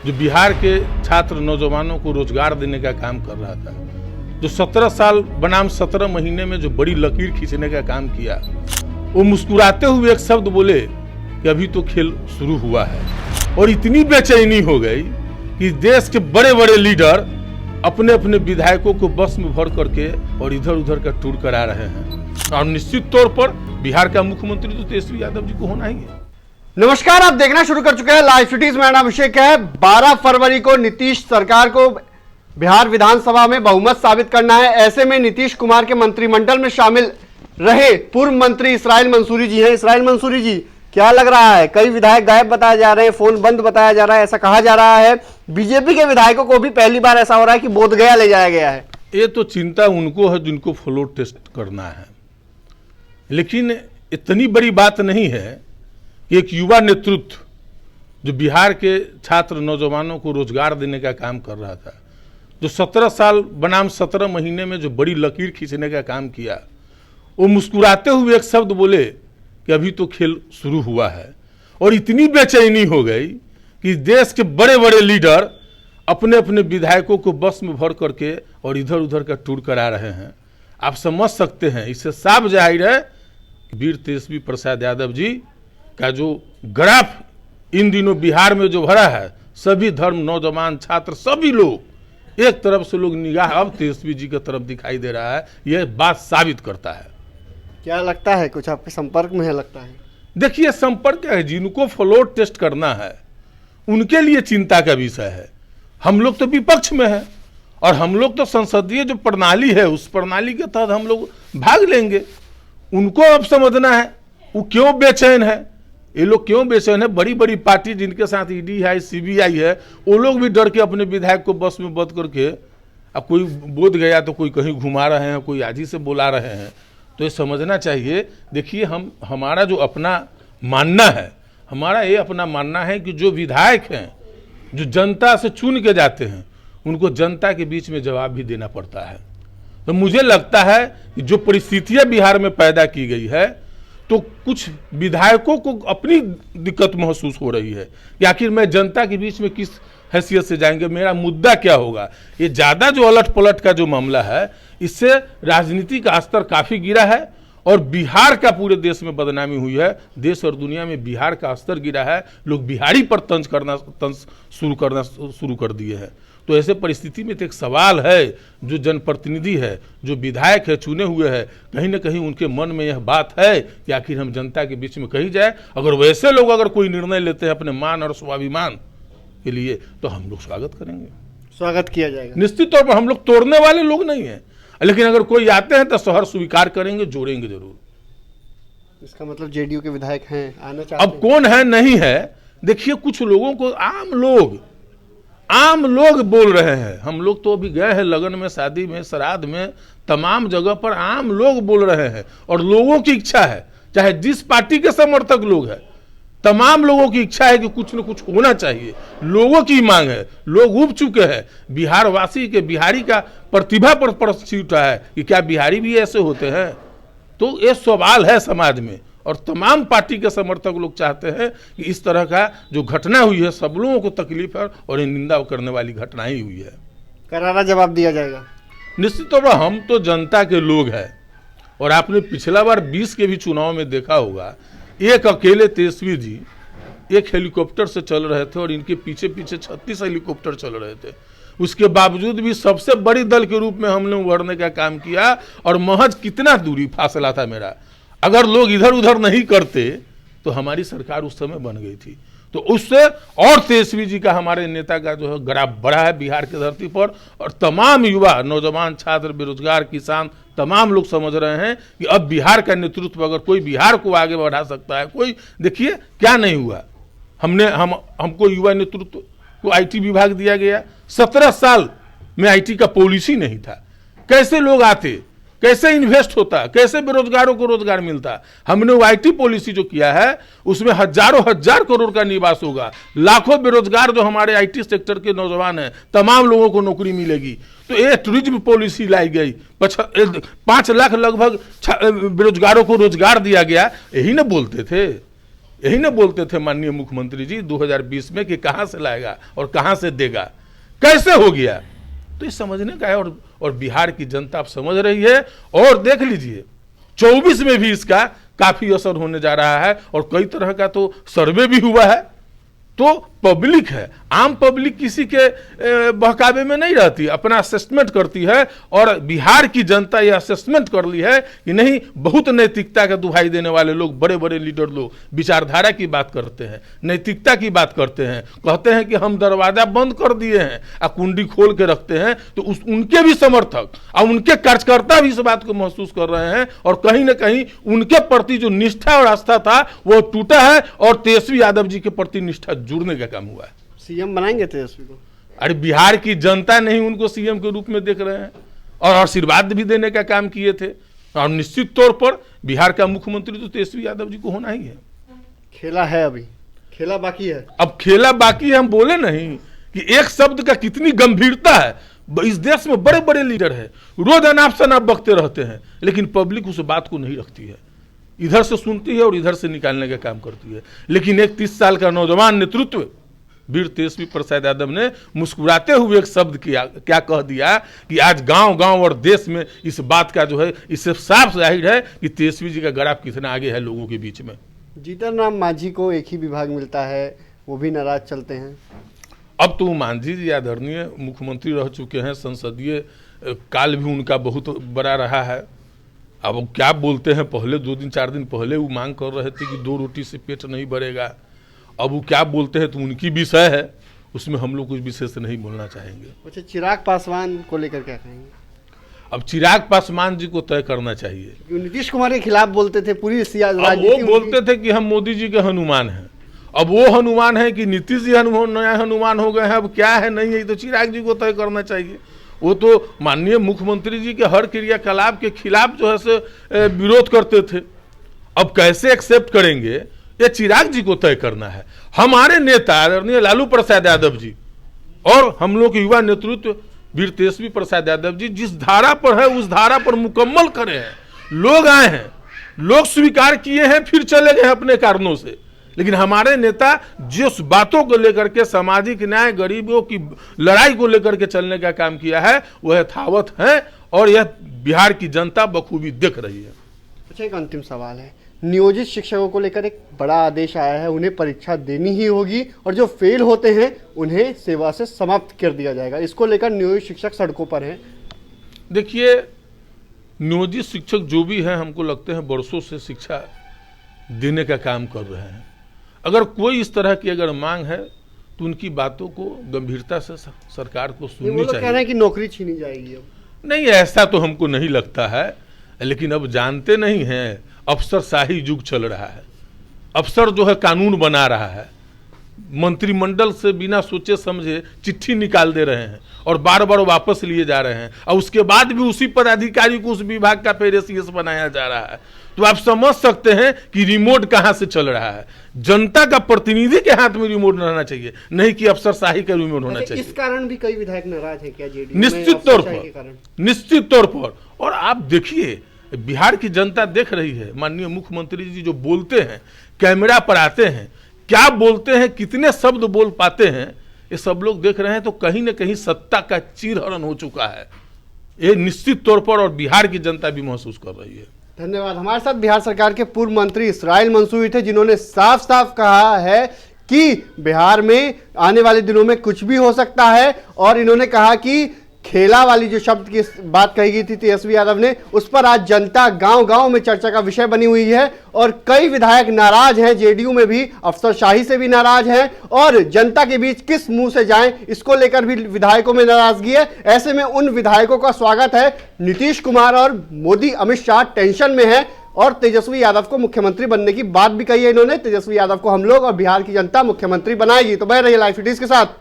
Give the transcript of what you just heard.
जो बिहार के छात्र नौजवानों को रोजगार देने का काम कर रहा था, जो 17 साल बनाम 17 महीने में जो बड़ी लकीर खींचने का काम किया, वो मुस्कुराते हुए एक शब्द बोले कि अभी तो खेल शुरू हुआ है। और इतनी बेचैनी हो गई कि देश के बड़े बड़े लीडर अपने अपने विधायकों को बस में भर करके और इधर उधर का टूर करा रहे हैं। और निश्चित तौर पर बिहार का मुख्यमंत्री तो तेजस्वी यादव जी को होना ही है। नमस्कार, आप देखना शुरू कर चुके हैं लाइव सिटीज। मेरा नाम अभिषेक है। 12 फरवरी को नीतीश सरकार को बिहार विधानसभा में बहुमत साबित करना है। ऐसे में नीतीश कुमार के मंत्रिमंडल में शामिल रहे पूर्व मंत्री इसराइल मंसूरी जी हैं। इसराइल मंसूरी जी, क्या लग रहा है? कई विधायक गायब बताए जा रहे हैं, फोन बंद बताया जा रहा है, ऐसा कहा जा रहा है। बीजेपी के विधायकों को भी पहली बार ऐसा हो रहा है कि बोधगया ले जाया गया है। ये तो चिंता उनको है जिनको फ्लोर टेस्ट करना है, लेकिन इतनी बड़ी बात नहीं है कि एक युवा नेतृत्व जो बिहार के छात्र नौजवानों को रोजगार देने का काम कर रहा था, जो 17 साल बनाम 17 महीने में जो बड़ी लकीर खींचने का काम किया, वो मुस्कुराते हुए एक शब्द बोले कि अभी तो खेल शुरू हुआ है। और इतनी बेचैनी हो गई कि देश के बड़े बड़े लीडर अपने अपने विधायकों को बस में भर करके और इधर उधर का टूर करा रहे हैं। आप समझ सकते हैं, इससे साफ जाहिर है कि वीर तेजस्वी प्रसाद यादव जी का जो ग्राफ इन दिनों बिहार में जो भरा है, सभी धर्म, नौजवान, छात्र, सभी लोग एक तरफ से लोग निगाह अब तेजस्वी जी की तरफ दिखाई दे रहा है। यह बात साबित करता है। क्या लगता है, कुछ आपके संपर्क में है लगता है? देखिए, संपर्क है, जिनको फ्लोर टेस्ट करना है उनके लिए चिंता का विषय है। हम लोग तो विपक्ष में हैं और हम लोग तो संसदीय जो प्रणाली है उस प्रणाली के तहत हम लोग भाग लेंगे। उनको अब समझना है वो क्यों बेचैन है, ये लोग क्यों बेचैन है। बड़ी बड़ी पार्टी जिनके साथ ईडी है, सीबीआई है, वो लोग भी डर के अपने विधायक को बस में बंद करके, अब कोई बोध गया तो कोई कहीं घुमा रहे हैं, कोई आज ही से बुला रहे हैं। तो ये समझना चाहिए। देखिए, हमारा जो अपना मानना है, हमारा ये अपना मानना है कि जो विधायक हैं, जो जनता से चुन के जाते हैं, उनको जनता के बीच में जवाब भी देना पड़ता है। तो मुझे लगता है कि जो परिस्थितियां बिहार में पैदा की गई है, तो कुछ विधायकों को अपनी दिक्कत महसूस हो रही है कि आखिर मैं जनता के बीच में किस हैसियत से जाएंगे, मेरा मुद्दा क्या होगा। ये ज़्यादा जो अलट पलट का जो मामला है, इससे राजनीति का स्तर काफ़ी गिरा है और बिहार का पूरे देश में बदनामी हुई है। देश और दुनिया में बिहार का स्तर गिरा है। लोग बिहारी पर तंज शुरू कर दिए हैं। तो ऐसे परिस्थिति में तो एक सवाल है, जो जनप्रतिनिधि है, जो विधायक है, चुने हुए है, कहीं ना कहीं उनके मन में यह बात है कि आखिर हम जनता के बीच में कहीं जाए। अगर वैसे लोग अगर कोई निर्णय लेते हैं अपने मान और स्वाभिमान के लिए, तो हम लोग स्वागत करेंगे, स्वागत किया जाएगा। निश्चित तौर पर हम लोग तोड़ने वाले लोग नहीं हैं, लेकिन अगर कोई आते हैं तो शहर स्वीकार करेंगे, जोड़ेंगे जरूर। इसका मतलब जेडीयू के विधायक हैं, आना चाहते अब कौन है नहीं है, देखिए, कुछ लोगों को आम लोग बोल रहे हैं। हम लोग तो अभी गए हैं लगन में, शादी में, श्राद्ध में, तमाम जगह पर आम लोग बोल रहे हैं। और लोगों की इच्छा है, चाहे जिस पार्टी के समर्थक लोग हैं, तमाम लोगों की इच्छा है कि कुछ न कुछ होना चाहिए। लोगों की मांग है, लोग उब चुके हैं। बिहार वासी के, बिहारी का प्रतिभा पर प्रश्न उठा है कि क्या बिहारी भी ऐसे होते हैं। तो ये सवाल है समाज में, और तमाम पार्टी के समर्थक लोग चाहते हैं कि इस तरह का जो घटना हुई है, सब लोगों को तकलीफ है और ये निंदा करने वाली घटना ही हुई है। करारा जवाब दिया जाएगा निश्चित तौर पर। हम तो जनता के लोग हैं, और आपने पिछला बार 20 के भी चुनाव में देखा होगा, एक अकेले तेजस्वी जी एक हेलीकॉप्टर से चल रहे थे और इनके पीछे पीछे 36 हेलीकॉप्टर चल रहे थे। उसके बावजूद भी सबसे बड़ी दल के रूप में हमने उभरने का काम किया। और महज कितना दूरी फासला था मेरा, अगर लोग इधर उधर नहीं करते तो हमारी सरकार उस समय बन गई थी। तो उससे और तेजस्वी जी का, हमारे नेता का जो है ग्राफ बढ़ा है बिहार की धरती पर। और तमाम युवा, नौजवान, छात्र, बेरोजगार, किसान, तमाम लोग समझ रहे हैं कि अब बिहार का नेतृत्व, अगर कोई बिहार को आगे बढ़ा सकता है, कोई, देखिए क्या नहीं हुआ। हमको युवा नेतृत्व को आईटी विभाग दिया गया। 17 साल में आईटी का पॉलिसी नहीं था। कैसे लोग आते, कैसे इन्वेस्ट होता, कैसे बेरोजगारों को रोजगार मिलता। हमने वो आईटी पॉलिसी जो किया है, उसमें हजारों हजार करोड़ का निवास होगा। लाखों बेरोजगार जो हमारे आईटी सेक्टर के नौजवान हैं, तमाम लोगों को नौकरी मिलेगी। तो ये टूरिज्म पॉलिसी लाई गई, 5 लाख लगभग बेरोजगारों को रोजगार दिया गया। यही ना बोलते थे। यही ना बोलते थे माननीय मुख्यमंत्री जी 2020 में कि कहाँ से लाएगा और कहाँ से देगा, कैसे हो गया। तो ये समझने का है और बिहार की जनता अब समझ रही है। और देख लीजिए 24 में भी इसका काफी असर होने जा रहा है और कई तरह का तो सर्वे भी हुआ है। तो पब्लिक है, आम पब्लिक किसी के बहकावे में नहीं रहती, अपना असेसमेंट करती है। और बिहार की जनता ये असेसमेंट कर ली है कि नहीं, बहुत नैतिकता का दुहाई देने वाले लोग, बड़े बड़े लीडर लोग विचारधारा की बात करते हैं, नैतिकता की बात करते हैं, कहते हैं कि हम दरवाजा बंद कर दिए हैं और कुंडी खोल के रखते हैं। तो उनके भी समर्थक और उनके कार्यकर्ता भी इस बात को महसूस कर रहे हैं और कहीं ना कहीं उनके प्रति जो निष्ठा और आस्था था वो टूटा है और तेजस्वी यादव जी के प्रति निष्ठा जुड़ने का काम हुआ है। सीएम बनाएंगे तेजस्वी को? अरे बिहार की जनता नहीं उनको सीएम के रूप में देख रहे हैं और आशीर्वाद भी देने का काम किए थे। और निश्चित तौर पर बिहार का मुख्यमंत्री तो तेजस्वी यादव जी को होना ही है। खेला है, अभी खेला बाकी है। अब खेला बाकी है, हम बोले नहीं कि एक शब्द का कितनी गंभीरता है। इस देश में बड़े बड़े लीडर है, रोज अनाप शनाप बकते रहते हैं, लेकिन पब्लिक उस बात को नहीं रखती है, इधर से सुनती है और इधर से निकालने का काम करती है। लेकिन एक 30 साल का नौजवान नेतृत्व वीर तेजस्वी प्रसाद यादव ने मुस्कुराते हुए एक शब्द क्या कह दिया कि आज गांव गांव और देश में इस बात का जो है, इससे साफ जाहिर है कि तेजस्वी जी का ग्राफ कितना आगे है लोगों के बीच में। जीतन राम मांझी को एक ही विभाग मिलता है, वो भी नाराज चलते हैं। अब तो मांझी जी आदरणीय मुख्यमंत्री रह चुके हैं, संसदीय काल भी उनका बहुत बड़ा रहा है। अब वो क्या बोलते हैं, पहले 2 दिन 4 दिन पहले वो मांग कर रहे थे कि 2 रोटी से पेट नहीं भरेगा। अब वो क्या बोलते हैं तो उनकी विषय है, उसमें हम लोग कुछ विशेष नहीं बोलना चाहेंगे। अच्छा, चिराग पासवान को लेकर क्या कहेंगे? अब चिराग पासवान जी को तय करना चाहिए। नीतीश कुमार के खिलाफ बोलते थे, पूरी वो बोलते थे कि हम मोदी जी के हनुमान हैं। अब वो हनुमान है कि नीतीश जी नया हनुमान हो गए हैं, अब क्या है नहीं है, तो चिराग जी को तय करना चाहिए। वो तो माननीय मुख्यमंत्री जी के हर क्रियाकलाप के खिलाफ जो है से विरोध करते थे। अब कैसे एक्सेप्ट करेंगे, ये चिराग जी को तय करना है। हमारे नेता आदरणीय लालू प्रसाद यादव जी और हम लोग के युवा नेतृत्व वीर तेजस्वी प्रसाद यादव जी जिस धारा पर है उस धारा पर मुकम्मल करे हैं। लोग आए हैं, लोग स्वीकार किए हैं, फिर चले गए अपने कारणों से। लेकिन हमारे नेता जिस बातों को लेकर के सामाजिक न्याय, गरीबों की लड़ाई को लेकर के चलने का काम किया है वह यथावत है और यह बिहार की जनता बखूबी देख रही है। अच्छा, एक अंतिम सवाल है, नियोजित शिक्षकों को लेकर एक बड़ा आदेश आया है, उन्हें परीक्षा देनी ही होगी और जो फेल होते हैं उन्हें सेवा से समाप्त कर दिया जाएगा। इसको लेकर नियोजित शिक्षक सड़कों पर हैं। देखिए, नियोजित शिक्षक जो भी हैं, हमको लगते हैं वर्षों से शिक्षा देने का काम कर रहे हैं। अगर कोई इस तरह की अगर मांग है तो उनकी बातों को गंभीरता से सरकार को सुननी चाहिए। कह रहे हैं कि नौकरी छीनी जाएगी। अब नहीं, ऐसा तो हमको नहीं लगता है, लेकिन अब जानते नहीं हैं अफसरशाही युग चल रहा है। अफसर जो है कानून बना रहा है, मंत्रिमंडल से बिना सोचे समझे चिट्ठी निकाल दे रहे हैं और बार बार वापस लिए जा रहे हैं और उसके बाद भी उसी पदाधिकारी को उस विभाग का फिर एसीएस बनाया जा रहा है। तो आप समझ सकते हैं कि रिमोट कहां से चल रहा है। जनता का प्रतिनिधि के हाथ में रिमोट रहना चाहिए, नहीं कि अफसरशाही का रिमोट होना चाहिए। इस कारण भी कई विधायक नाराज हैं क्या जेडीयू? निश्चित तौर पर। और आप देखिए, बिहार की जनता देख रही है, माननीय मुख्यमंत्री जी जो बोलते हैं, कैमरा पर आते हैं, क्या बोलते हैं, कितने शब्द बोल पाते हैं, ये सब लोग देख रहे हैं। तो कहीं ना कहीं सत्ता का चीरहरण हो चुका है, ये निश्चित तौर पर, और बिहार की जनता भी महसूस कर रही है। धन्यवाद। हमारे साथ बिहार सरकार के पूर्व मंत्री इसराइल मंसूरी थे, जिन्होंने साफ साफ कहा है कि बिहार में आने वाले दिनों में कुछ भी हो सकता है। और इन्होंने कहा कि खेला वाली जो शब्द की बात कही गई थी तेजस्वी यादव ने, उस पर आज जनता गांव गांव में चर्चा का विषय बनी हुई है और कई विधायक नाराज हैं, जेडीयू में भी अफसरशाही से भी नाराज हैं और जनता के बीच किस मुंह से जाएं इसको लेकर भी विधायकों में नाराजगी है। ऐसे में उन विधायकों का स्वागत है। नीतीश कुमार और मोदी अमित शाह टेंशन में है और तेजस्वी यादव को मुख्यमंत्री बनने की बात भी कही है इन्होंने। तेजस्वी यादव को हम लोग और बिहार की जनता मुख्यमंत्री बनाएगी। तो बने रहिए लाइव सिटीज के साथ।